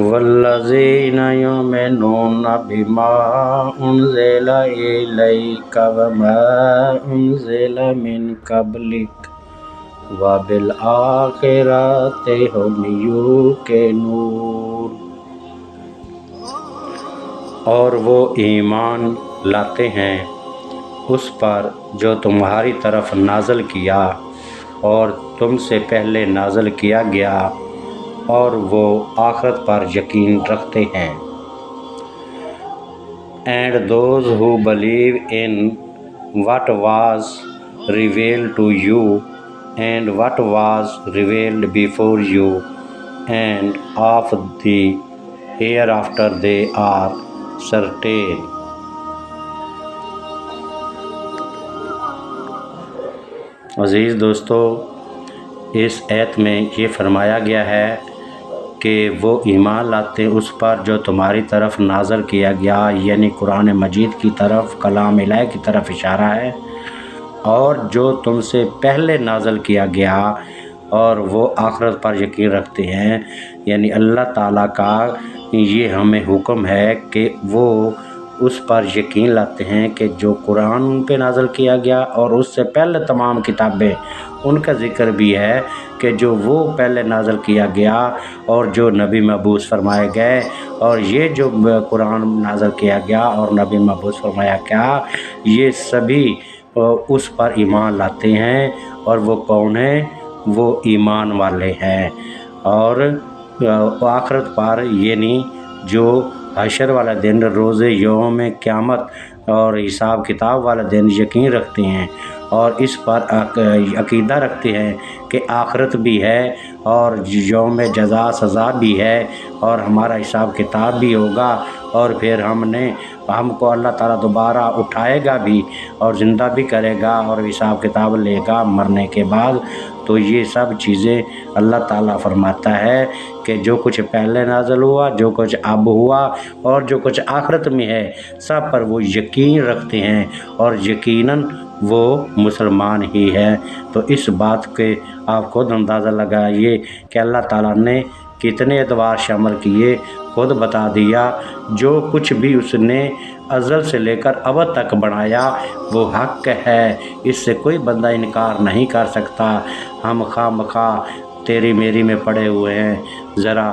والذین یؤمنون بما انزل الیک وما انزل من قبلک وبالآخرۃ هم یوقنون، اور وہ ایمان لاتے ہیں اس پر جو تمہاری طرف نازل کیا اور تم سے پہلے نازل کیا گیا، اور وہ آخرت پر یقین رکھتے ہیں۔ And those who believe in what was revealed to you and what was revealed before you, and of the hereafter they are certain۔ عزیز دوستو، اس آیت میں یہ فرمایا گیا ہے کہ وہ ایمان لاتے اس پر جو تمہاری طرف نازل کیا گیا، یعنی قرآن مجید کی طرف، کلام الہ کی طرف اشارہ ہے، اور جو تم سے پہلے نازل کیا گیا، اور وہ آخرت پر یقین رکھتے ہیں۔ یعنی اللہ تعالیٰ کا یہ ہمیں حکم ہے کہ وہ اس پر یقین لاتے ہیں کہ جو قرآن ان پہ نازل کیا گیا اور اس سے پہلے تمام کتابیں، ان کا ذکر بھی ہے کہ جو وہ پہلے نازل کیا گیا اور جو نبی مبعوث فرمائے گئے، اور یہ جو قرآن نازل کیا گیا اور نبی مبعوث فرمایا گیا، یہ سبھی اس پر ایمان لاتے ہیں۔ اور وہ کون ہیں؟ وہ ایمان والے ہیں۔ اور آخرت پر، یعنی جو حشر والا دن، روز یوم قیامت اور حساب کتاب والا دن یقین رکھتے ہیں، اور اس پر عقیدہ رکھتے ہیں کہ آخرت بھی ہے اور یوم جزا سزا بھی ہے، اور ہمارا حساب کتاب بھی ہوگا، اور پھر ہم کو اللہ تعالیٰ دوبارہ اٹھائے گا بھی اور زندہ بھی کرے گا اور حساب کتاب لے گا مرنے کے بعد۔ تو یہ سب چیزیں اللہ تعالیٰ فرماتا ہے کہ جو کچھ پہلے نازل ہوا، جو کچھ اب ہوا، اور جو کچھ آخرت میں ہے، سب پر وہ یقین رکھتے ہیں، اور یقیناً وہ مسلمان ہی ہے۔ تو اس بات کے آپ خود اندازہ لگائیے کہ اللہ تعالیٰ نے کتنے اعتبار سے عمل کیے، خود بتا دیا۔ جو کچھ بھی اس نے ازل سے لے کر ابد تک بنایا وہ حق ہے، اس سے کوئی بندہ انکار نہیں کر سکتا۔ ہم خواہ مخواہ تیری میری میں پڑے ہوئے ہیں، ذرا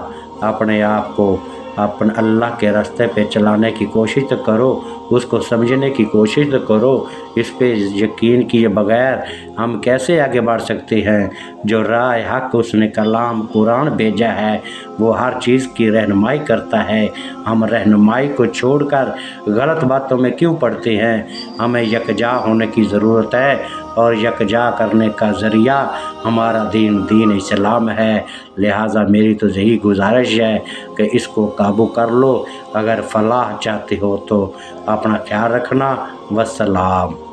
اپنے آپ کو اپنے اللہ کے راستے پہ چلانے کی کوشش تو کرو، اس کو سمجھنے کی کوشش تو کرو۔ اس پہ یقین کیے بغیر ہم کیسے آگے بڑھ سکتے ہیں؟ جو راہ حق اس نے کلام قرآن بھیجا ہے وہ ہر چیز کی رہنمائی کرتا ہے۔ ہم رہنمائی کو چھوڑ کر غلط باتوں میں کیوں پڑتے ہیں؟ ہمیں یکجا ہونے کی ضرورت ہے، اور یکجا کرنے کا ذریعہ ہمارا دین اسلام ہے۔ لہٰذا میری تو یہی گزارش ہے کہ اس کو قابو کر لو۔ اگر فلاح چاہتے ہو تو اپنا خیال رکھنا۔ والسلام۔